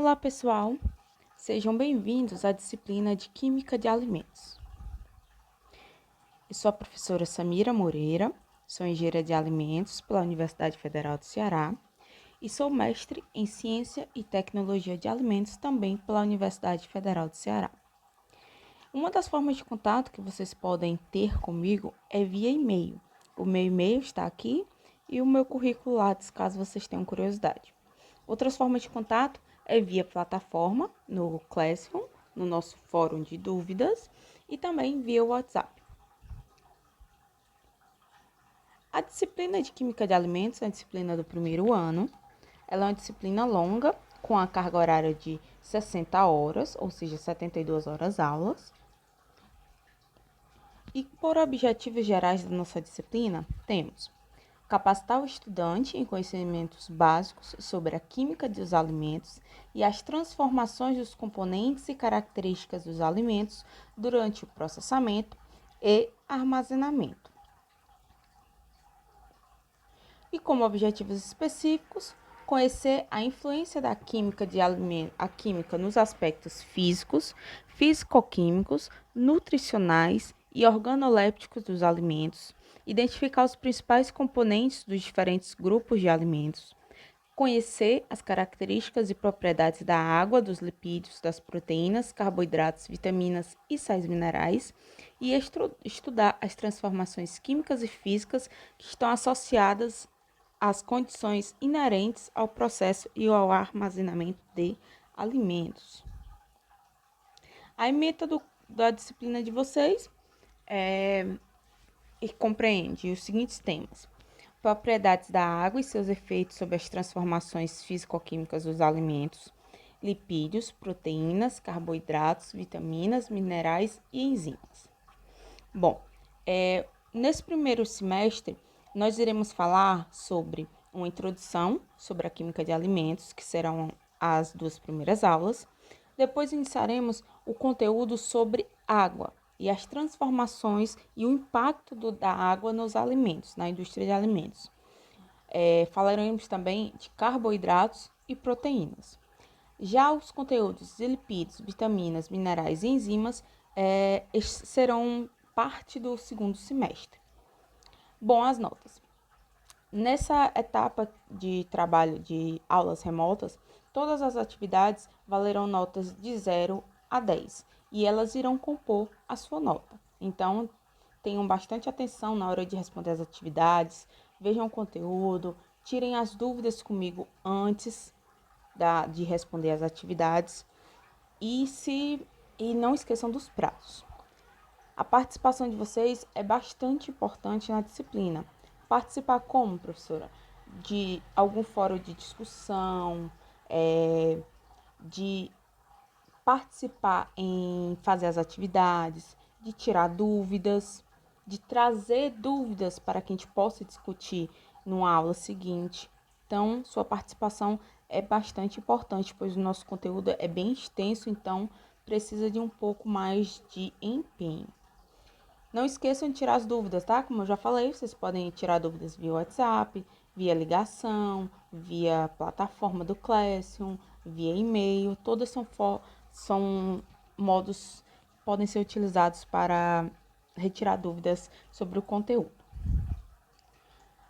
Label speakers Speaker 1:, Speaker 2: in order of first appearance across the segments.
Speaker 1: Olá, pessoal! Sejam bem-vindos à disciplina de Química de Alimentos. Eu sou a professora Samira Moreira, sou engenheira de alimentos pela Universidade Federal do Ceará e sou mestre em Ciência e Tecnologia de Alimentos também pela Universidade Federal do Ceará. Uma das formas de contato que vocês podem ter comigo é via e-mail. O meu e-mail está aqui e o meu currículo Lattes, caso vocês tenham curiosidade. Outras formas de contato é via plataforma, no Classroom, no nosso fórum de dúvidas, e também via WhatsApp. A disciplina de Química de Alimentos é a disciplina do primeiro ano. Ela é uma disciplina longa, com a carga horária de 60 horas, ou seja, 72 horas aulas. E por objetivos gerais da nossa disciplina, temos capacitar o estudante em conhecimentos básicos sobre a química dos alimentos e as transformações dos componentes e características dos alimentos durante o processamento e armazenamento. E como objetivos específicos, conhecer a influência da química de alimentos, a química nos aspectos físicos, físico-químicos, nutricionais e organolépticos dos alimentos, identificar os principais componentes dos diferentes grupos de alimentos, conhecer as características e propriedades da água, dos lipídios, das proteínas, carboidratos, vitaminas e sais minerais e estudar as transformações químicas e físicas que estão associadas às condições inerentes ao processo e ao armazenamento de alimentos. A meta da disciplina de vocês compreende os seguintes temas: propriedades da água e seus efeitos sobre as transformações físico-químicas dos alimentos, lipídios, proteínas, carboidratos, vitaminas, minerais e enzimas. Bom, nesse primeiro semestre, nós iremos falar sobre uma introdução sobre a química de alimentos, que serão as 2 primeiras aulas. Depois iniciaremos o conteúdo sobre água e as transformações e o impacto da água nos alimentos, na indústria de alimentos. Falaremos também de carboidratos e proteínas. Já os conteúdos de lipídios, vitaminas, minerais e enzimas serão parte do segundo semestre. Bom, as notas. Nessa etapa de trabalho de aulas remotas, todas as atividades valerão notas de 0 a 10 e elas irão compor a sua nota. Então, tenham bastante atenção na hora de responder as atividades, vejam o conteúdo, tirem as dúvidas comigo antes de responder as atividades e não esqueçam dos prazos. A participação de vocês é bastante importante na disciplina. Participar como, professora? De algum fórum de discussão, de participar em fazer as atividades, de tirar dúvidas, de trazer dúvidas para que a gente possa discutir numa aula seguinte. Então, sua participação é bastante importante, pois o nosso conteúdo é bem extenso, então precisa de um pouco mais de empenho. Não esqueçam de tirar as dúvidas, tá? Como eu já falei, vocês podem tirar dúvidas via WhatsApp, via ligação, via plataforma do Classroom, via e-mail. Todas são modos que podem ser utilizados para retirar dúvidas sobre o conteúdo.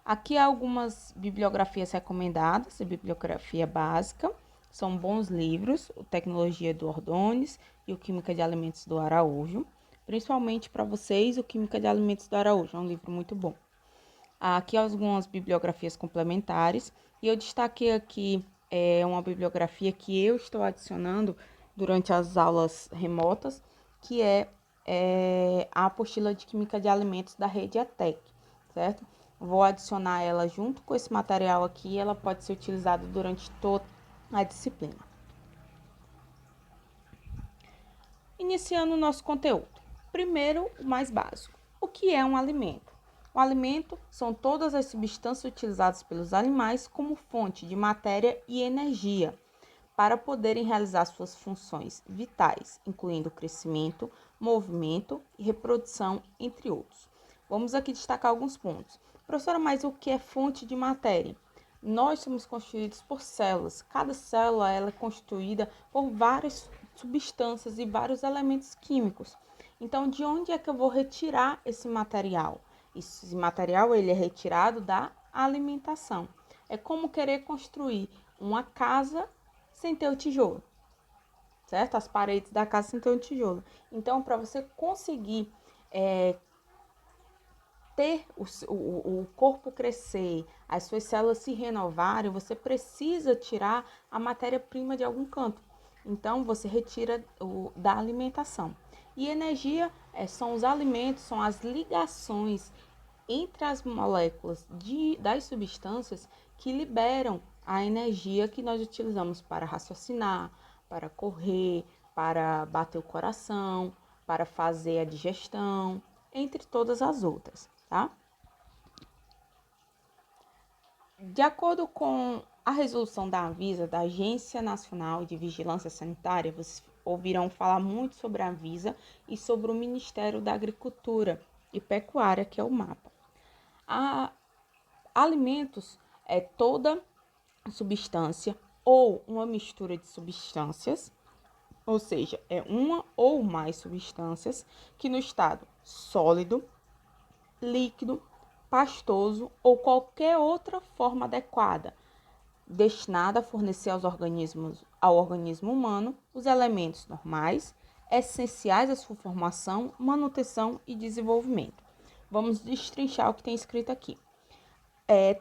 Speaker 1: Aqui há algumas bibliografias recomendadas, a bibliografia básica. São bons livros, o Tecnologia do Ordones e o Química de Alimentos do Araújo. Principalmente para vocês, o Química de Alimentos do Araújo é um livro muito bom. Aqui algumas bibliografias complementares e eu destaquei aqui uma bibliografia que eu estou adicionando durante as aulas remotas, que é a apostila de Química de Alimentos da Rede ETEC, certo? Vou adicionar ela junto com esse material aqui e ela pode ser utilizada durante toda a disciplina. Iniciando o nosso conteúdo. Primeiro, o mais básico. O que é um alimento? O alimento são todas as substâncias utilizadas pelos animais como fonte de matéria e energia para poderem realizar suas funções vitais, incluindo crescimento, movimento e reprodução, entre outros. Vamos aqui destacar alguns pontos. Professora, mas o que é fonte de matéria? nós somos constituídos por células. Cada célula ela é constituída por várias substâncias e vários elementos químicos. Então, de onde é que eu vou retirar esse material? Esse material ele é retirado da alimentação. É como querer construir uma casa sem ter o tijolo, certo? As paredes da casa sem ter o tijolo. Então, para você conseguir ter o corpo crescer, as suas células se renovarem, você precisa tirar a matéria-prima de algum canto. Então, você retira da alimentação. E energia são os alimentos, são as ligações entre as moléculas das substâncias que liberam a energia que nós utilizamos para raciocinar, para correr, para bater o coração, para fazer a digestão, entre todas as outras, tá? De acordo com a resolução da Anvisa, da Agência Nacional de Vigilância Sanitária, vocês ouvirão falar muito sobre a Anvisa e sobre o Ministério da Agricultura e Pecuária, que é o MAPA. Alimentos é toda substância ou uma mistura de substâncias, ou seja, é uma ou mais substâncias que no estado sólido, líquido, pastoso ou qualquer outra forma adequada, destinada a fornecer ao organismo humano os elementos normais, essenciais à sua formação, manutenção e desenvolvimento. Vamos destrinchar o que tem escrito aqui.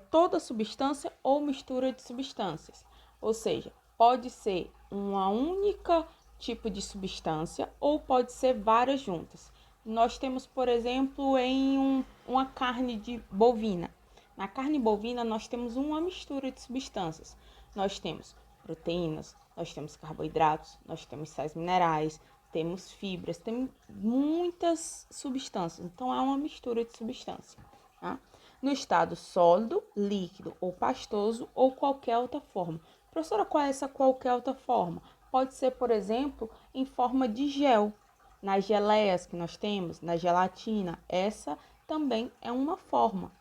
Speaker 1: Toda substância ou mistura de substâncias, ou seja, pode ser uma única tipo de substância ou pode ser várias juntas. Nós temos, por exemplo, em uma carne de bovina. Na carne bovina, nós temos uma mistura de substâncias. Nós temos proteínas, nós temos carboidratos, nós temos sais minerais, temos fibras, temos muitas substâncias. Então, é uma mistura de substância, tá? No estado sólido, líquido ou pastoso ou qualquer outra forma. Professora, qual é essa qualquer outra forma? Pode ser, por exemplo, em forma de gel. Nas geleias que nós temos, na gelatina, essa também é uma forma.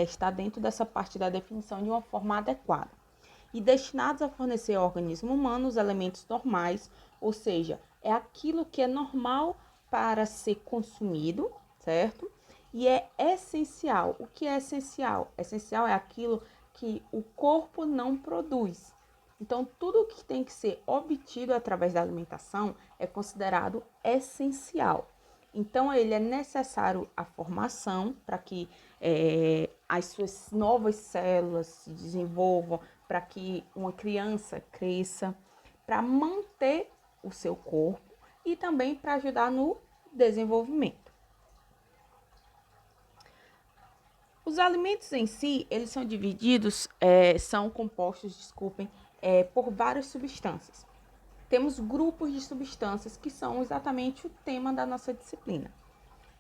Speaker 1: Está dentro dessa parte da definição de uma forma adequada. E destinados a fornecer ao organismo humano os elementos normais, ou seja, é aquilo que é normal para ser consumido, certo? E é essencial. O que é essencial? Essencial é aquilo que o corpo não produz. Então, tudo que tem que ser obtido através da alimentação é considerado essencial. Então, ele é necessário a formação para que as suas novas células se desenvolvam, para que uma criança cresça, para manter o seu corpo e também para ajudar no desenvolvimento. Os alimentos em si, eles são divididos, são compostos, por várias substâncias. Temos grupos de substâncias que são exatamente o tema da nossa disciplina.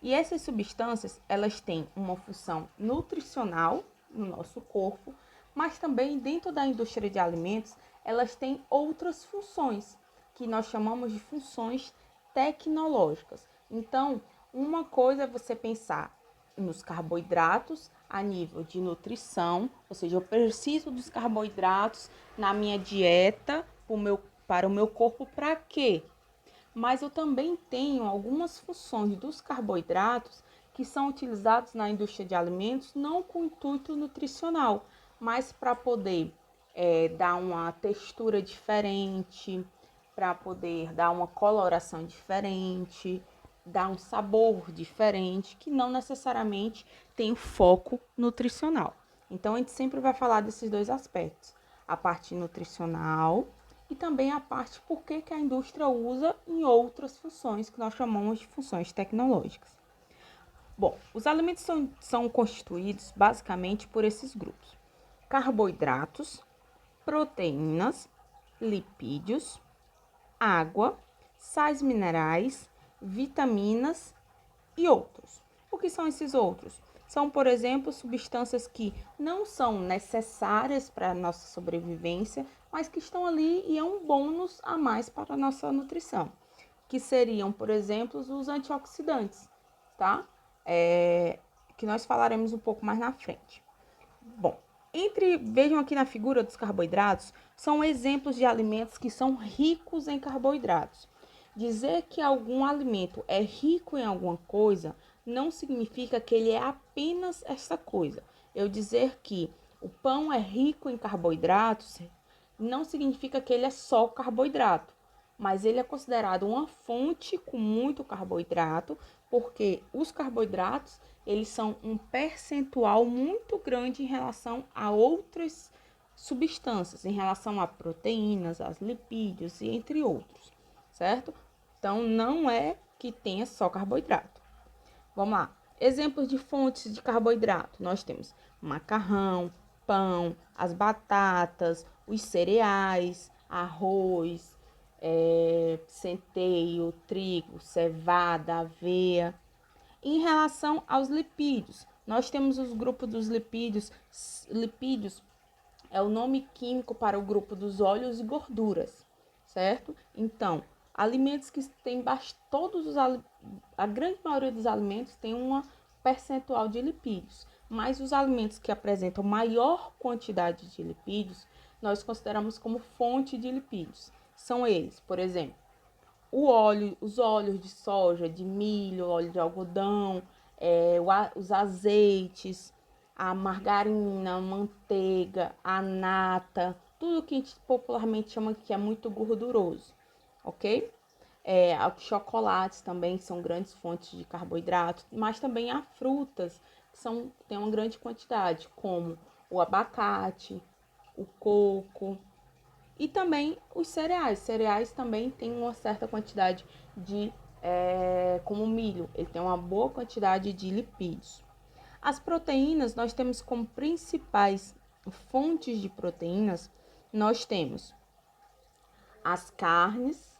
Speaker 1: E essas substâncias, elas têm uma função nutricional no nosso corpo, mas também dentro da indústria de alimentos, elas têm outras funções, que nós chamamos de funções tecnológicas. Então, uma coisa é você pensar nos carboidratos a nível de nutrição, ou seja, eu preciso dos carboidratos na minha dieta para o meu corpo para quê? Mas eu também tenho algumas funções dos carboidratos que são utilizados na indústria de alimentos não com intuito nutricional, mas para poder dar uma textura diferente, para poder dar uma coloração diferente, dar um sabor diferente, que não necessariamente tem foco nutricional. Então, a gente sempre vai falar desses dois aspectos, a parte nutricional e também a parte por que a indústria usa em outras funções, que nós chamamos de funções tecnológicas. Bom, os alimentos são constituídos basicamente por esses grupos: carboidratos, proteínas, lipídios, água, sais minerais, vitaminas e outros. O que são esses outros? São, por exemplo, substâncias que não são necessárias para a nossa sobrevivência, mas que estão ali e é um bônus a mais para a nossa nutrição. Que seriam, por exemplo, os antioxidantes, tá? Que nós falaremos um pouco mais na frente. Bom, Vejam aqui na figura dos carboidratos, são exemplos de alimentos que são ricos em carboidratos. Dizer que algum alimento é rico em alguma coisa não significa que ele é apenas essa coisa. Eu dizer que o pão é rico em carboidratos não significa que ele é só carboidrato, mas ele é considerado uma fonte com muito carboidrato, porque os carboidratos, eles são um percentual muito grande em relação a outras substâncias, em relação a proteínas, aos lipídios e entre outros, certo? Então, não é que tenha só carboidrato. Vamos lá. Exemplos de fontes de carboidrato. Nós temos macarrão, pão, as batatas, os cereais, arroz, centeio, trigo, cevada, aveia. Em relação aos lipídios, nós temos os grupos dos lipídios. Lipídios é o nome químico para o grupo dos óleos e gorduras, certo? Então, alimentos que têm a grande maioria dos alimentos tem uma percentual de lipídios, mas os alimentos que apresentam maior quantidade de lipídios, nós consideramos como fonte de lipídios. São eles, por exemplo, os óleos de soja, de milho, óleo de algodão, os azeites, a margarina, a manteiga, a nata, tudo que a gente popularmente chama que é muito gorduroso, ok? Os chocolates também são grandes fontes de carboidrato, mas também há frutas que têm uma grande quantidade, como o abacate, o coco, e também os cereais. Cereais também têm uma certa quantidade como o milho, ele tem uma boa quantidade de lipídios. As proteínas, nós temos como principais fontes de proteínas, nós temos as carnes,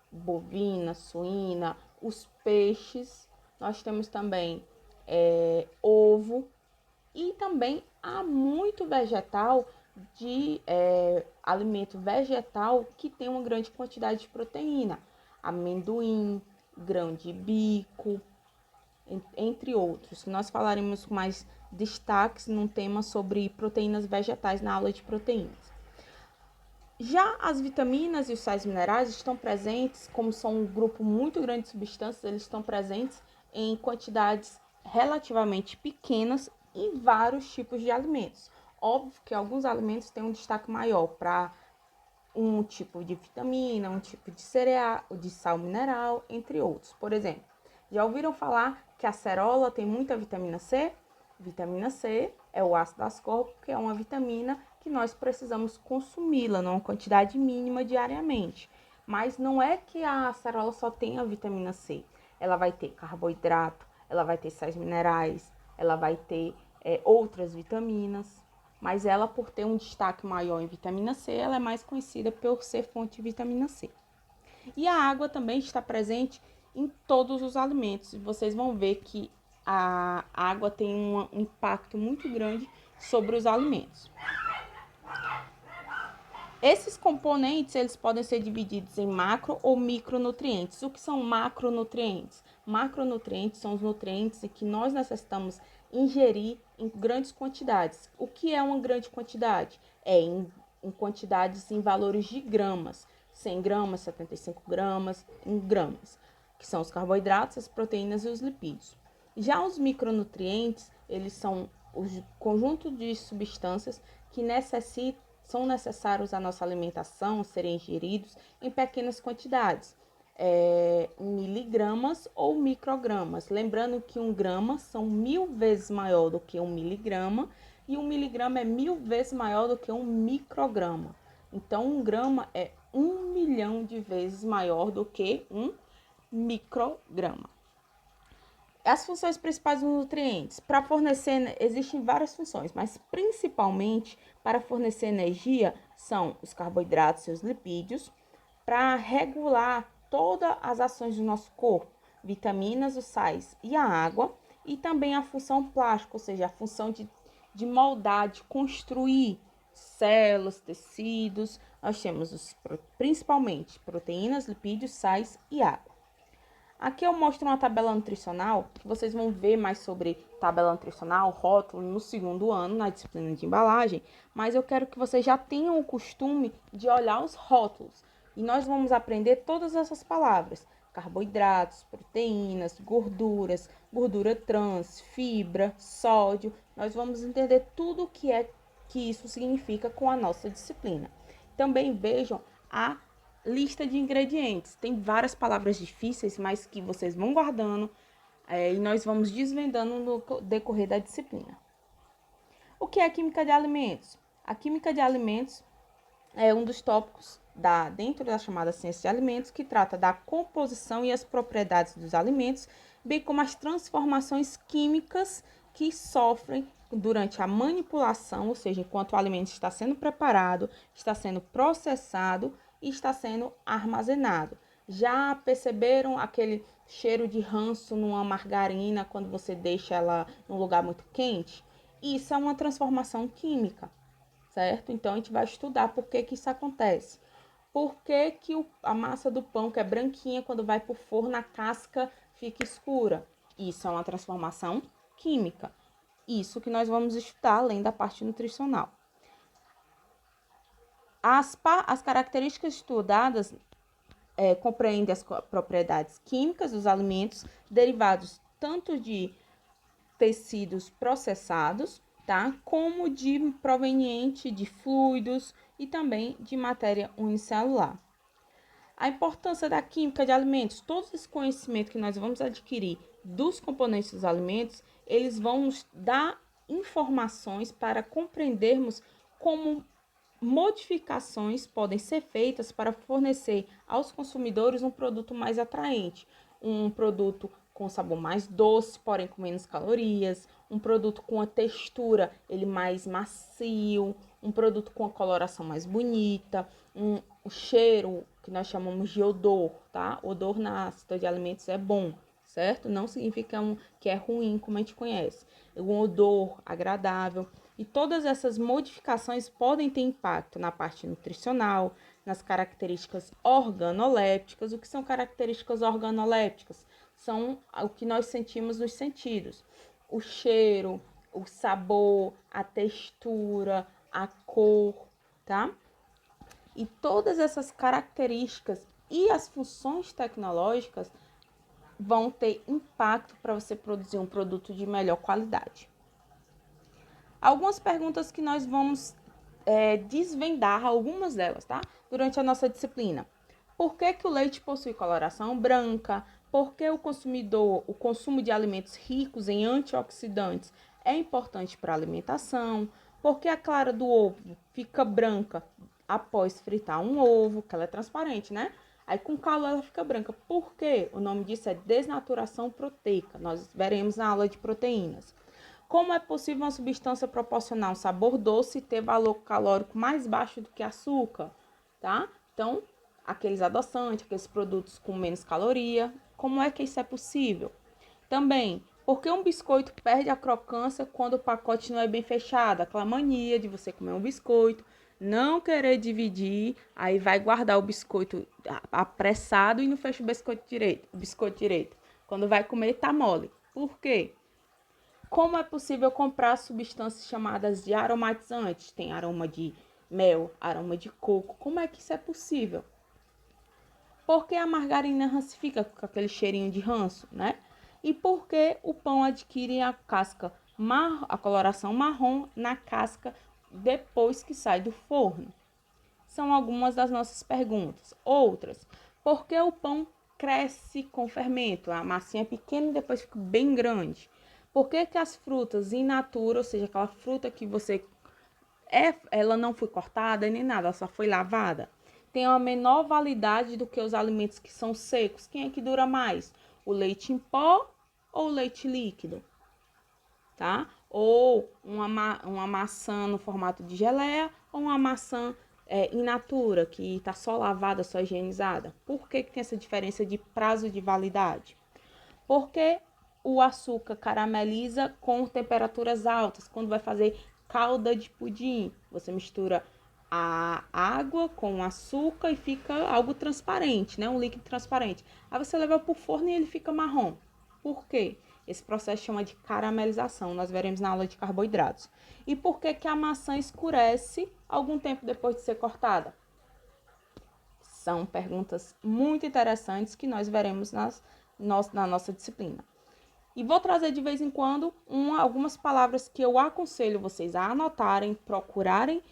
Speaker 1: bovina, suína, os peixes, nós temos também ovo, e também há muito vegetal alimento vegetal que tem uma grande quantidade de proteína, amendoim, grão de bico, entre outros. Nós falaremos com mais destaques num tema sobre proteínas vegetais na aula de proteínas. Já as vitaminas e os sais minerais estão presentes, como são um grupo muito grande de substâncias, eles estão presentes em quantidades relativamente pequenas em vários tipos de alimentos. Óbvio que alguns alimentos têm um destaque maior para um tipo de vitamina, um tipo de cereal, de sal mineral, entre outros. Por exemplo, já ouviram falar que a acerola tem muita vitamina C? Vitamina C é o ácido ascórbico, que é uma vitamina que nós precisamos consumi-la numa quantidade mínima diariamente. Mas não é que a acerola só tenha vitamina C. Ela vai ter carboidrato, ela vai ter sais minerais, ela vai ter outras vitaminas. Mas ela, por ter um destaque maior em vitamina C, ela é mais conhecida por ser fonte de vitamina C. E a água também está presente em todos os alimentos. E vocês vão ver que a água tem um impacto muito grande sobre os alimentos. Esses componentes, eles podem ser divididos em macro ou micronutrientes. O que são macronutrientes? Macronutrientes são os nutrientes que nós necessitamos ingerir em grandes quantidades. O que é uma grande quantidade? Em quantidades em valores de gramas. 100 gramas, 75 gramas, em gramas, que são os carboidratos, as proteínas e os lipídios. Já os micronutrientes, eles são os conjuntos de substâncias que são necessários à nossa alimentação, serem ingeridos em pequenas quantidades, miligramas ou microgramas. Lembrando que 1 grama são 1000 vezes maior do que 1 miligrama e 1 miligrama é 1000 vezes maior do que 1 micrograma. Então, 1 grama é 1 milhão de vezes maior do que 1 micrograma. As funções principais dos nutrientes. Para fornecer, existem várias funções, mas principalmente para fornecer energia são os carboidratos e os lipídios, para regular todas as ações do nosso corpo, vitaminas, os sais e a água, e também a função plástica, ou seja, a função de moldar, de construir células, tecidos. Nós temos principalmente proteínas, lipídios, sais e água. Aqui eu mostro uma tabela nutricional que vocês vão ver mais sobre tabela nutricional, rótulo, no segundo ano, na disciplina de embalagem, mas eu quero que vocês já tenham o costume de olhar os rótulos. E nós vamos aprender todas essas palavras: carboidratos, proteínas, gorduras, gordura trans, fibra, sódio. Nós vamos entender tudo o que isso significa com a nossa disciplina. Também vejam a lista de ingredientes. Tem várias palavras difíceis, mas que vocês vão guardando e nós vamos desvendando no decorrer da disciplina. O que é a química de alimentos? A química de alimentos é um dos tópicos dentro da chamada ciência de alimentos, que trata da composição e as propriedades dos alimentos, bem como as transformações químicas que sofrem durante a manipulação, ou seja, enquanto o alimento está sendo preparado, está sendo processado e está sendo armazenado. Já perceberam aquele cheiro de ranço numa margarina quando você deixa ela num lugar muito quente? Isso é uma transformação química, certo? Então, a gente vai estudar por que isso acontece. Por que a massa do pão, que é branquinha, quando vai para o forno, a casca fica escura? Isso é uma transformação química. Isso que nós vamos estudar, além da parte nutricional. As características estudadas compreendem as propriedades químicas dos alimentos, derivados tanto de tecidos processados, tá? Como de proveniente de fluidos e também de matéria unicelular. A importância da química de alimentos, todo esse conhecimento que nós vamos adquirir dos componentes dos alimentos, eles vão nos dar informações para compreendermos como modificações podem ser feitas para fornecer aos consumidores um produto mais atraente, um produto com sabor mais doce, porém com menos calorias, um produto com a textura mais macio, um produto com a coloração mais bonita, o cheiro que nós chamamos de odor, tá? Odor na cesta de alimentos é bom, certo? Não significa que é ruim, como a gente conhece. É um odor agradável. E todas essas modificações podem ter impacto na parte nutricional, nas características organolépticas. O que são características organolépticas? São o que nós sentimos nos sentidos. O cheiro, o sabor, a textura, a cor, tá? E todas essas características e as funções tecnológicas vão ter impacto para você produzir um produto de melhor qualidade. Algumas perguntas que nós vamos desvendar, algumas delas, tá? Durante a nossa disciplina. Por que o leite possui coloração branca? Por que o consumo de alimentos ricos em antioxidantes é importante para a alimentação? Por que a clara do ovo fica branca após fritar um ovo, que ela é transparente, né? Aí com calor ela fica branca. Por quê? O nome disso é desnaturação proteica. Nós veremos na aula de proteínas. Como é possível uma substância proporcionar um sabor doce e ter valor calórico mais baixo do que açúcar, tá? Então, aqueles adoçantes, aqueles produtos com menos caloria, como é que isso é possível? Também, por que um biscoito perde a crocância quando o pacote não é bem fechado? Aquela mania de você comer um biscoito, não querer dividir, aí vai guardar o biscoito apressado e não fecha o biscoito direito. Quando vai comer, tá mole. Por quê? Como é possível comprar substâncias chamadas de aromatizantes? Tem aroma de mel, aroma de coco. Como é que isso é possível? Por que a margarina rancifica com aquele cheirinho de ranço, né? E por que o pão adquire a coloração marrom na casca depois que sai do forno? São algumas das nossas perguntas. Outras, por que o pão cresce com fermento? A massinha é pequena e depois fica bem grande. Por que as frutas in natura, ou seja, aquela fruta que ela não foi cortada nem nada, ela só foi lavada, tem uma menor validade do que os alimentos que são secos? Quem é que dura mais? O leite em pó ou o leite líquido? Tá? Ou uma maçã no formato de geleia ou uma maçã in natura, que está só lavada, só higienizada? Por que tem essa diferença de prazo de validade? Porque o açúcar carameliza com temperaturas altas. Quando vai fazer calda de pudim, você mistura a água com açúcar e fica algo transparente, né? Um líquido transparente. Aí você leva para o forno e ele fica marrom. Por quê? Esse processo chama de caramelização, nós veremos na aula de carboidratos. E por que que a maçã escurece algum tempo depois de ser cortada? São perguntas muito interessantes que nós veremos na nossa disciplina. E vou trazer de vez em quando algumas palavras que eu aconselho vocês a anotarem, procurarem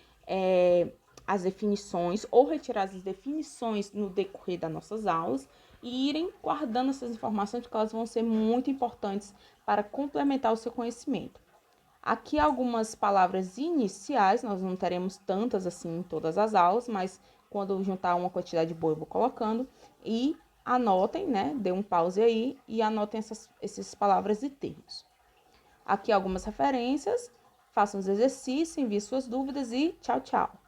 Speaker 1: as definições ou retirar as definições no decorrer das nossas aulas e irem guardando essas informações, porque elas vão ser muito importantes para complementar o seu conhecimento. Aqui algumas palavras iniciais, nós não teremos tantas assim em todas as aulas, mas quando juntar uma quantidade boa eu vou colocando. E anotem, né? Dê um pause aí e anotem essas palavras e termos. Aqui algumas referências, façam os exercícios, enviem suas dúvidas e tchau, tchau!